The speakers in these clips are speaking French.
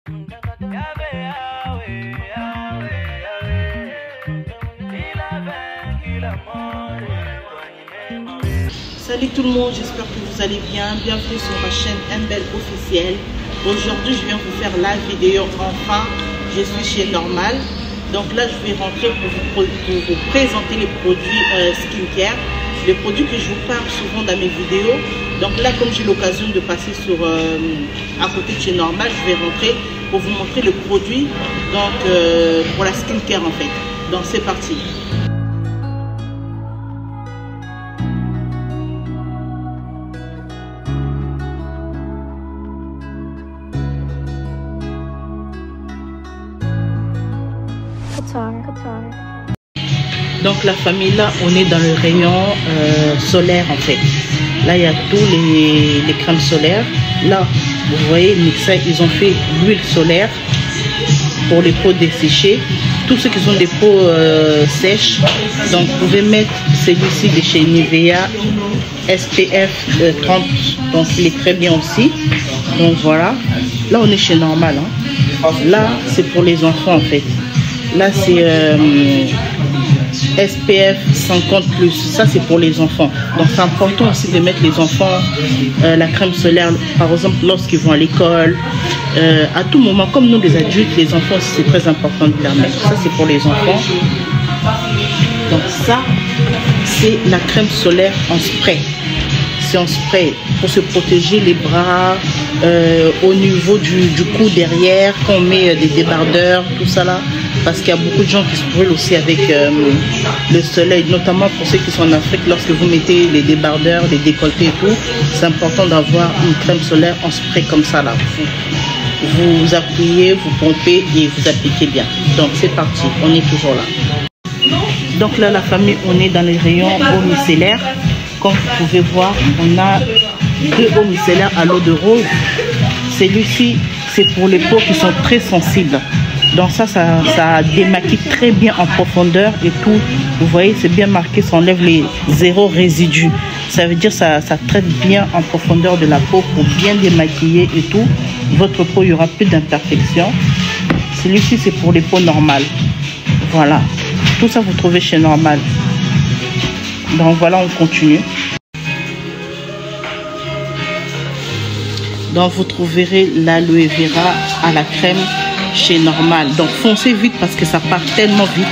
Salut tout le monde, j'espère que vous allez bien. Bienvenue sur ma chaîne MBelle officielle. Aujourd'hui, je viens vous faire la vidéo. Enfin, je suis chez Normal. Donc là, je vais rentrer pour vous présenter les produits skincare. Les produits que je vous parle souvent dans mes vidéos. Donc là, comme j'ai l'occasion de passer à côté de chez Normal, je vais rentrer pour vous montrer le produit pour la skincare en fait. Donc c'est parti. Donc la famille, là on est dans le rayon solaire en fait. Là il y a tous les crèmes solaires. Là vous voyez Mixa, ils ont fait l'huile solaire pour les peaux desséchées. Tous ceux qui ont des peaux sèches, donc vous pouvez mettre celui-ci de chez Nivea SPF 30, donc il est très bien aussi. Donc voilà, là on est chez Normal hein. Là c'est pour les enfants en fait. Là c'est SPF 50 plus, ça c'est pour les enfants. Donc c'est important aussi de mettre les enfants la crème solaire, par exemple lorsqu'ils vont à l'école, à tout moment, comme nous les adultes, les enfants c'est très important de la mettre. Ça c'est pour les enfants. Donc ça c'est la crème solaire en spray. C'est en spray pour se protéger les bras, au niveau du cou derrière, quand on met des débardeurs, tout ça là. Parce qu'il y a beaucoup de gens qui se brûlent aussi avec le soleil, notamment pour ceux qui sont en Afrique. Lorsque vous mettez les débardeurs, les décolletés et tout, c'est important d'avoir une crème solaire en spray comme ça là. Vous appuyez, vous pompez et vous appliquez bien. Donc c'est parti, on est toujours là. Donc là la famille, on est dans les rayons eau micellaire. Comme vous pouvez voir, on a 2 eaux micellaires à l'eau de rose. Celui-ci, c'est pour les peaux qui sont très sensibles. Donc ça démaquille très bien en profondeur et tout. Vous voyez, c'est bien marqué, ça enlève les 0 résidus. Ça veut dire ça traite bien en profondeur de la peau pour bien démaquiller et tout. Votre peau, il n'y aura plus d'imperfections. Celui-ci, c'est pour les peaux normales. Voilà. Tout ça, vous trouvez chez Normal. Donc voilà, on continue. Donc vous trouverez l'aloe vera à la crème chez Normal. Donc foncez vite parce que ça part tellement vite.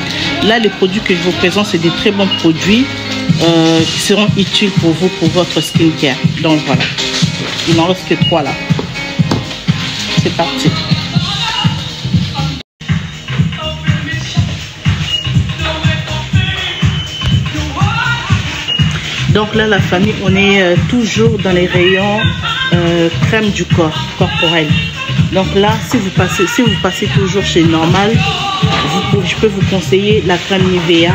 Là les produits que je vous présente, c'est des très bons produits qui seront utiles pour vous, pour votre skincare. Donc voilà, il n'en reste que 3 là. C'est parti. Donc là la famille, on est toujours dans les rayons crème du corps, corporel. Donc là, si vous passez toujours chez Normal, je peux vous conseiller la crème Nivea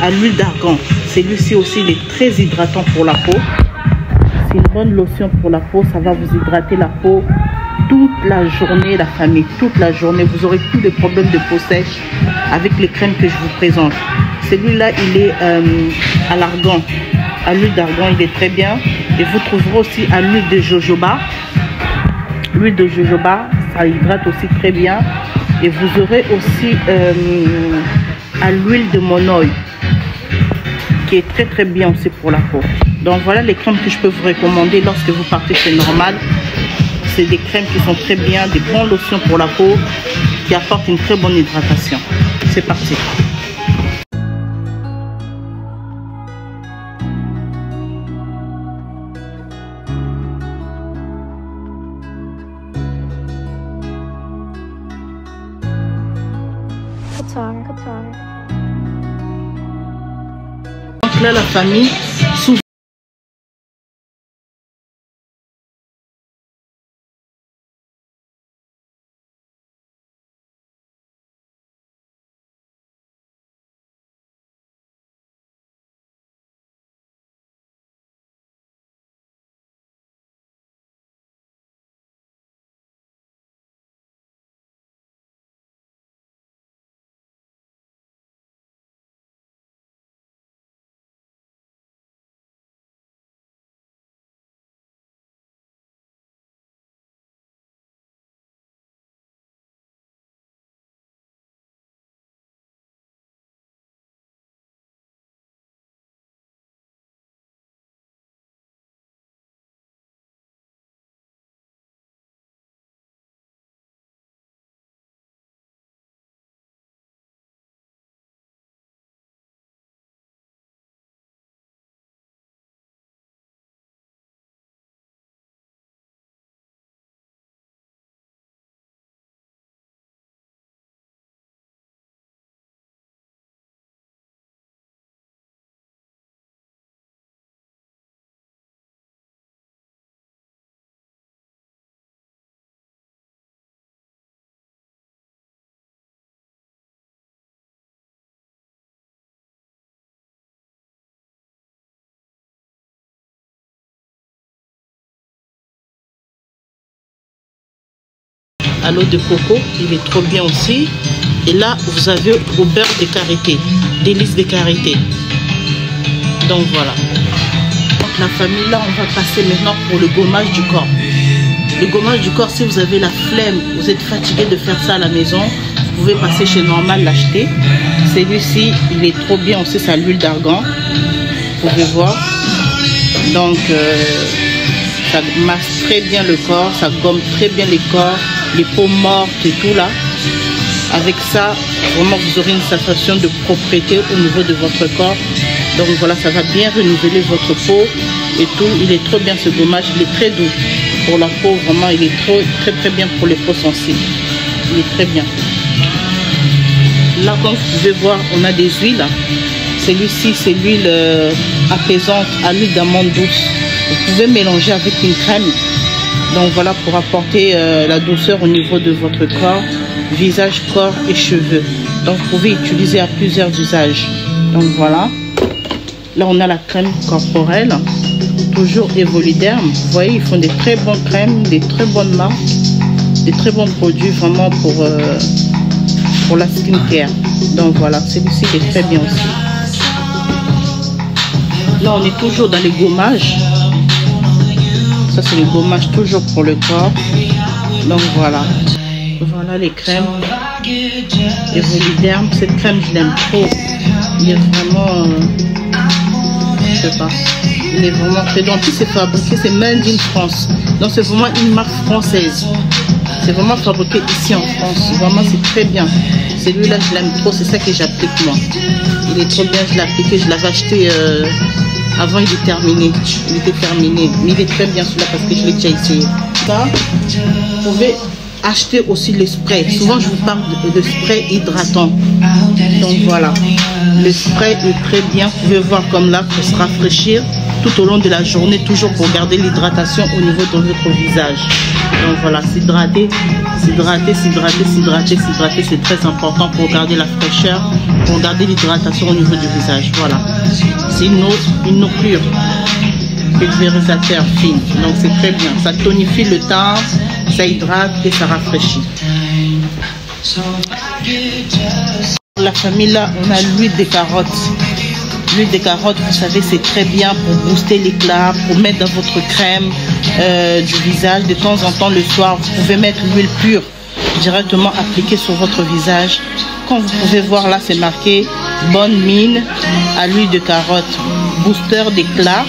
à l'huile d'argan. Celui-ci aussi, il est très hydratant pour la peau. C'est une bonne lotion pour la peau. Ça va vous hydrater la peau toute la journée, la famille. Toute la journée, vous aurez plus de problèmes de peau sèche avec les crèmes que je vous présente. Celui-là, il est à l'argan, à l'huile d'argan, il est très bien. Et vous trouverez aussi à l'huile de jojoba. L'huile de jojoba, ça hydrate aussi très bien. Et vous aurez aussi à l'huile de monoï, qui est très très bien aussi pour la peau. Donc voilà les crèmes que je peux vous recommander lorsque vous partez chez Normal. C'est des crèmes qui sont très bien, des bons lotions pour la peau, qui apportent une très bonne hydratation. C'est parti. Donc là la famille, souvent à l'eau de coco, il est trop bien aussi. Et là, vous avez au beurre de karité, délices de karité. Donc voilà. Donc la famille, là, on va passer maintenant pour le gommage du corps. Le gommage du corps, si vous avez la flemme, vous êtes fatigué de faire ça à la maison, vous pouvez passer chez Normal l'acheter. Celui-ci, il est trop bien aussi, c'est à l'huile d'argan. Vous pouvez voir. Donc, ça masse très bien le corps, ça gomme très bien les corps, les peaux mortes et tout là. Avec ça, vraiment, vous aurez une sensation de propreté au niveau de votre corps. Donc voilà, ça va bien renouveler votre peau et tout. Il est trop bien ce gommage, il est très doux pour la peau. Vraiment, il est très bien pour les peaux sensibles. Il est très bien. Là, comme vous pouvez voir, on a des huiles. Celui-ci, c'est l'huile apaisante à l'huile d'amande douce. Vous pouvez mélanger avec une crème. Donc voilà, pour apporter la douceur au niveau de votre corps, visage, corps et cheveux. Donc vous pouvez utiliser à plusieurs usages. Donc voilà. Là, on a la crème corporelle, toujours Evoliderm. Vous voyez, ils font des très bonnes crèmes, des très bonnes marques, des très bons produits vraiment pour la skincare. Donc voilà, celui-ci est très bien aussi. Là, on est toujours dans les gommages. Ça, c'est les gommages toujours pour le corps. Donc voilà. Voilà les crèmes Evoliderm. Cette crème, je l'aime trop. Il est vraiment... je sais pas. Il est vraiment très bon. En plus, c'est fabriqué, c'est made in France. Donc, c'est vraiment une marque française. C'est vraiment fabriqué ici en France. Vraiment, c'est très bien. Celui-là, je l'aime trop. C'est ça que j'applique moi. Il est trop bien. Je l'ai appliqué. Je l'avais acheté avant. Il est terminé. Il était terminé. Mais il est très bien celui-là parce que je l'ai déjà essayé. Ça, vous pouvez acheter aussi le spray. Souvent, je vous parle de spray hydratant. Donc voilà. Le spray est très bien. Vous pouvez voir comme là pour se rafraîchir tout au long de la journée, toujours pour garder l'hydratation au niveau de votre visage. Donc voilà, s'hydrater, c'est très important pour garder la fraîcheur, pour garder l'hydratation au niveau du visage. Voilà, c'est une eau pure, pulvérisateur fine, donc c'est très bien. Ça tonifie le teint, ça hydrate et ça rafraîchit. Pour la famille, là, on a l'huile de carotte. L'huile de carotte, vous savez, c'est très bien pour booster l'éclat, pour mettre dans votre crème du visage. De temps en temps, le soir, vous pouvez mettre l'huile pure directement appliquée sur votre visage. Comme vous pouvez voir là, c'est marqué bonne mine à l'huile de carotte. Booster d'éclat,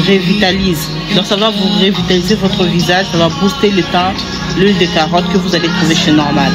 revitalise. Donc ça va vous revitaliser votre visage, ça va booster le teint, l'huile de carotte que vous allez trouver chez Normal.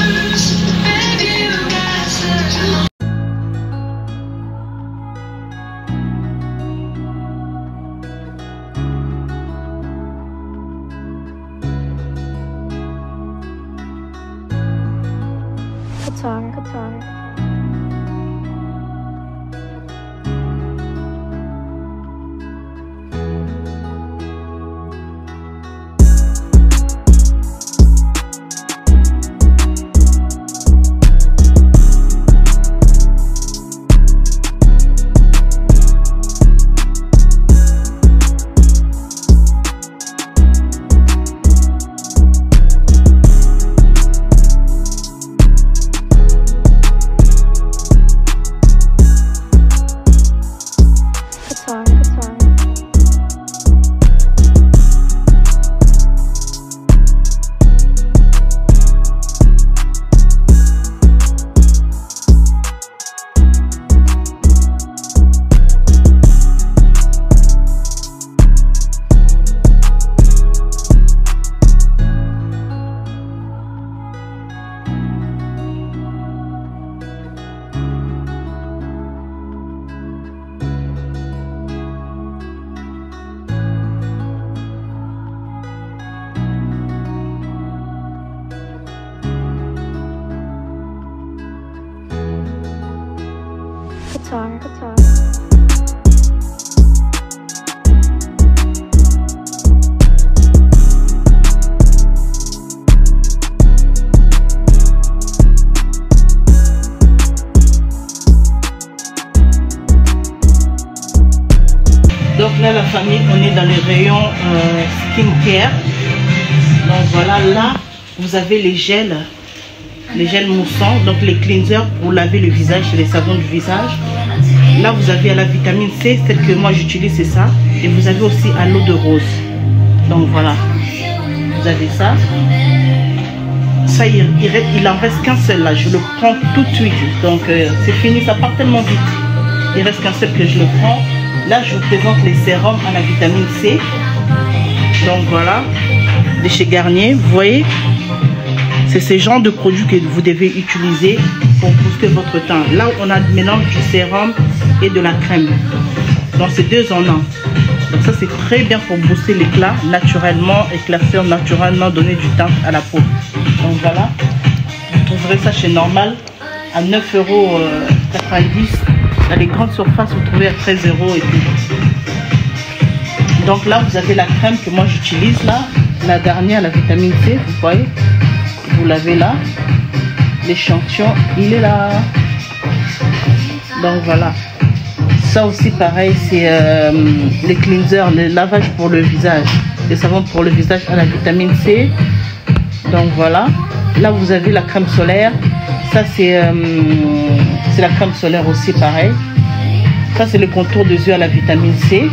Qatar. Donc là, la famille, on est dans les rayons skincare. Donc voilà, là, vous avez les gels moussants, donc les cleansers pour laver le visage, les savons du visage. Là, vous avez à la vitamine C, celle que moi j'utilise, c'est ça. Et vous avez aussi à l'eau de rose. Donc voilà, vous avez ça. Ça, il en reste qu'un seul là, je le prends tout de suite. Donc c'est fini, ça part tellement vite. Il reste qu'un seul que je le prends. Là, je vous présente les sérums à la vitamine C. Donc voilà, de chez Garnier, vous voyez. C'est ce genre de produits que vous devez utiliser pour booster votre teint. Là, on a le mélange du sérum et de la crème. Donc, c'est 2 en 1. Donc, ça, c'est très bien pour booster l'éclat naturellement, éclaircir naturellement, donner du teint à la peau. Donc, voilà. Vous trouverez ça chez Normal à 9,90 €. Dans les grandes surfaces, vous trouvez à 13 € et tout. Donc, là, vous avez la crème que moi, j'utilise là. La dernière, la vitamine C, vous voyez. Vous l'avez là, l'échantillon il est là. Donc voilà, ça aussi pareil, c'est les cleansers, le lavage pour le visage, les savons pour le visage à la vitamine C. Donc voilà, là vous avez la crème solaire, ça c'est la crème solaire aussi pareil. Ça c'est le contour des yeux à la vitamine C.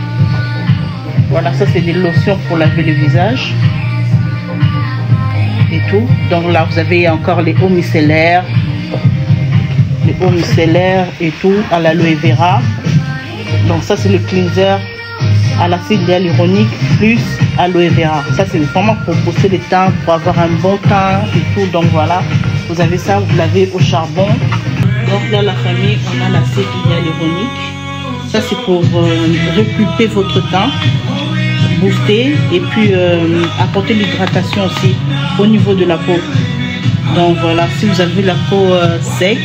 Voilà, ça c'est des lotions pour laver le visage et tout. Donc là vous avez encore les eaux micellaires, et tout à l'aloe vera. Donc ça c'est le cleanser à l'acide hyaluronique plus aloe vera. Ça c'est vraiment pour booster les teintes, pour avoir un bon teint et tout. Donc voilà, vous avez ça, vous l'avez au charbon. Donc là la famille, on a l'acide hyaluronique. Ça c'est pour repulper votre teint, booster et puis apporter l'hydratation aussi au niveau de la peau. Donc voilà, si vous avez la peau sec,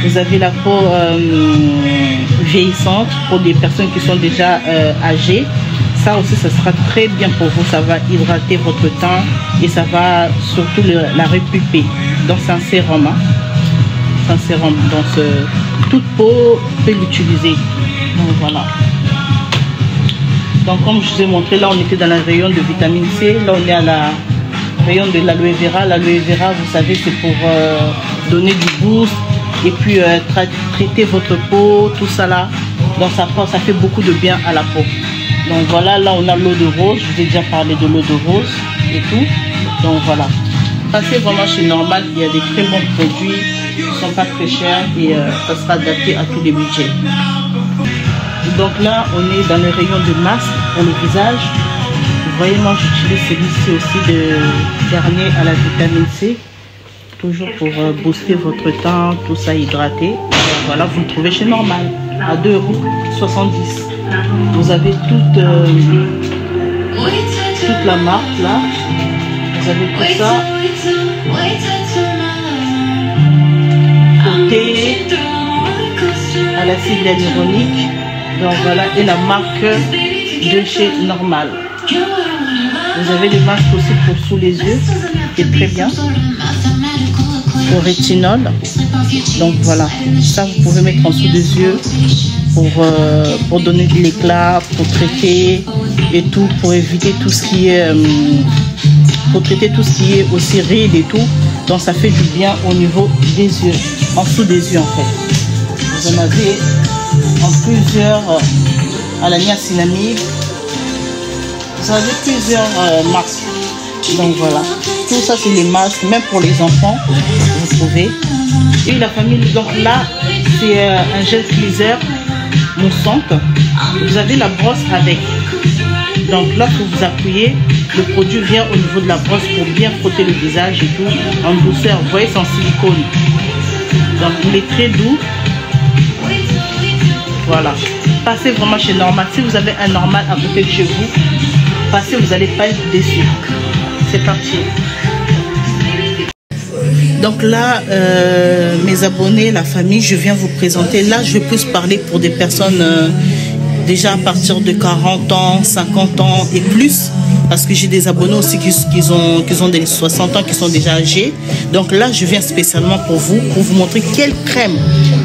vous avez la peau vieillissante, pour des personnes qui sont déjà âgées, ça aussi ça sera très bien pour vous. Ça va hydrater votre teint et ça va surtout la repulper. Donc c'est un sérum, hein. C'est un sérum, donc toute peau peut l'utiliser. Donc voilà. Donc comme je vous ai montré, là on était dans la rayon de vitamine C, là on est à la rayon de l'aloe vera. L'aloe vera, vous savez, c'est pour donner du boost et puis traiter votre peau, tout ça là. Donc ça fait beaucoup de bien à la peau. Donc voilà, là on a l'eau de rose, je vous ai déjà parlé de l'eau de rose et tout. Donc voilà, passez vraiment chez Normal, il y a des très bons produits, ils ne sont pas très chers et ça sera adapté à tous les budgets. Donc là on est dans le rayon de masque pour le visage. Vous voyez, moi j'utilise celui-ci aussi de Garnier à la vitamine C, toujours pour booster votre teint, tout ça hydraté. Voilà, vous le trouvez chez Normal à 2,70 €. Vous avez toute la marque là, vous avez tout ça. Côté à l'acide hyaluronique. Donc voilà, et la marque de chez Normal. Vous avez des masques aussi pour sous les yeux, qui est très bien, pour rétinol. Donc voilà, ça vous pouvez mettre en dessous des yeux pour donner de l'éclat, pour traiter et tout, pour éviter tout ce qui est pour traiter tout ce qui est aussi rides et tout. Donc ça fait du bien au niveau des yeux, en dessous des yeux en fait. Vous en avez en plusieurs à la niacinamide. Vous avez plusieurs masques. Donc voilà, tout ça c'est les masques, même pour les enfants, vous pouvez. Et la famille, donc là c'est un gel cleanser moussante. Vous avez la brosse avec. Donc là que vous appuyez, le produit vient au niveau de la brosse pour bien frotter le visage et tout, en douceur. Vous voyez, c'est en silicone. Donc il est très doux. Voilà, passez vraiment chez Normal. Si vous avez un Normal à côté de chez vous, passez, vous n'allez pas être déçu. C'est parti. Donc là, mes abonnés, la famille, je viens vous présenter. Là, je vais plus parler pour des personnes déjà à partir de 40 ans, 50 ans et plus. Parce que j'ai des abonnés aussi qui ont des 60 ans, qui sont déjà âgés. Donc là, je viens spécialement pour vous montrer quelle crème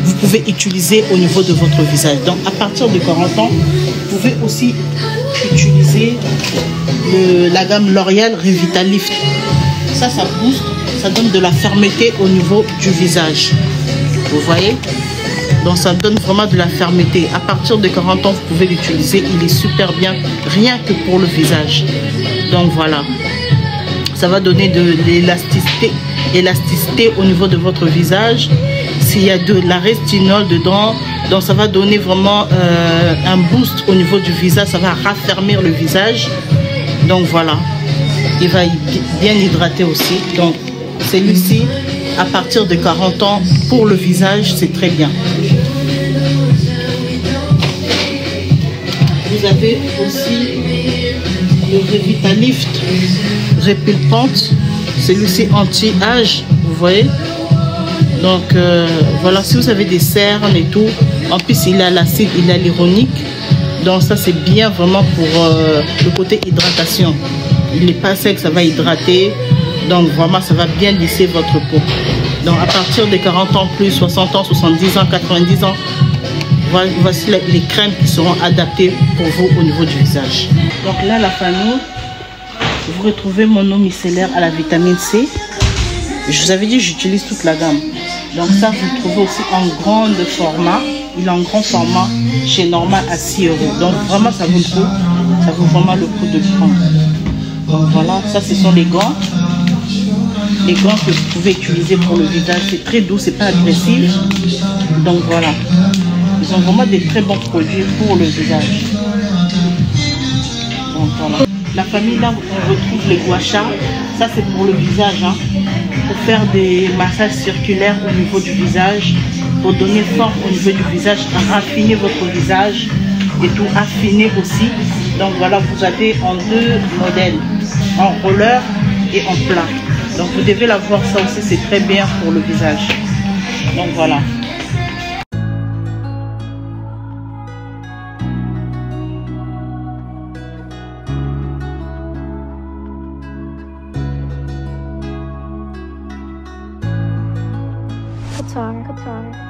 vous pouvez utiliser au niveau de votre visage. Donc à partir de 40 ans, vous pouvez aussi utiliser la gamme L'Oréal Revitalift. ça booste, ça donne de la fermeté au niveau du visage. Vous voyez? Donc ça donne vraiment de la fermeté. À partir de 40 ans, vous pouvez l'utiliser. Il est super bien, rien que pour le visage. Donc voilà. Ça va donner de l'élasticité au niveau de votre visage. S'il y a de la restinol dedans, donc ça va donner vraiment un boost au niveau du visage. Ça va raffermir le visage. Donc voilà. Il va bien hydrater aussi. Donc celui-ci, à partir de 40 ans, pour le visage, c'est très bien. Vous avez aussi le Revitalift Repulpante, celui-ci anti-âge, vous voyez. Donc voilà, si vous avez des cernes et tout, en plus il a l'acide hyaluronique, donc ça c'est bien vraiment pour le côté hydratation. Il n'est pas sec, ça va hydrater, donc vraiment ça va bien lisser votre peau. Donc à partir de 40 ans plus, 60 ans, 70 ans, 90 ans, voici les crèmes qui seront adaptées pour vous au niveau du visage. Donc là, la famille, vous retrouvez mon eau micellaire à la vitamine C. Je vous avais dit, j'utilise toute la gamme. Donc ça, vous le trouvez aussi en grand format. Il est en grand format chez Norma à 6 €. Donc vraiment, ça vaut le coup. Ça vaut vraiment le coup de le prendre. Donc voilà, ça, ce sont les gants. Les gants que vous pouvez utiliser pour le visage. C'est très doux, c'est pas agressif. Donc voilà. Ils ont vraiment des très bons produits pour le visage. Donc voilà. La famille, là, on retrouve les gua sha. Ça, c'est pour le visage. Hein. Pour faire des massages circulaires au niveau du visage. Pour donner forme au niveau du visage. Raffiner votre visage. Et tout affiner aussi. Donc voilà, vous avez en deux modèles. En roller et en plat. Donc vous devez l'avoir, ça aussi, c'est très bien pour le visage. Donc voilà. Qatar.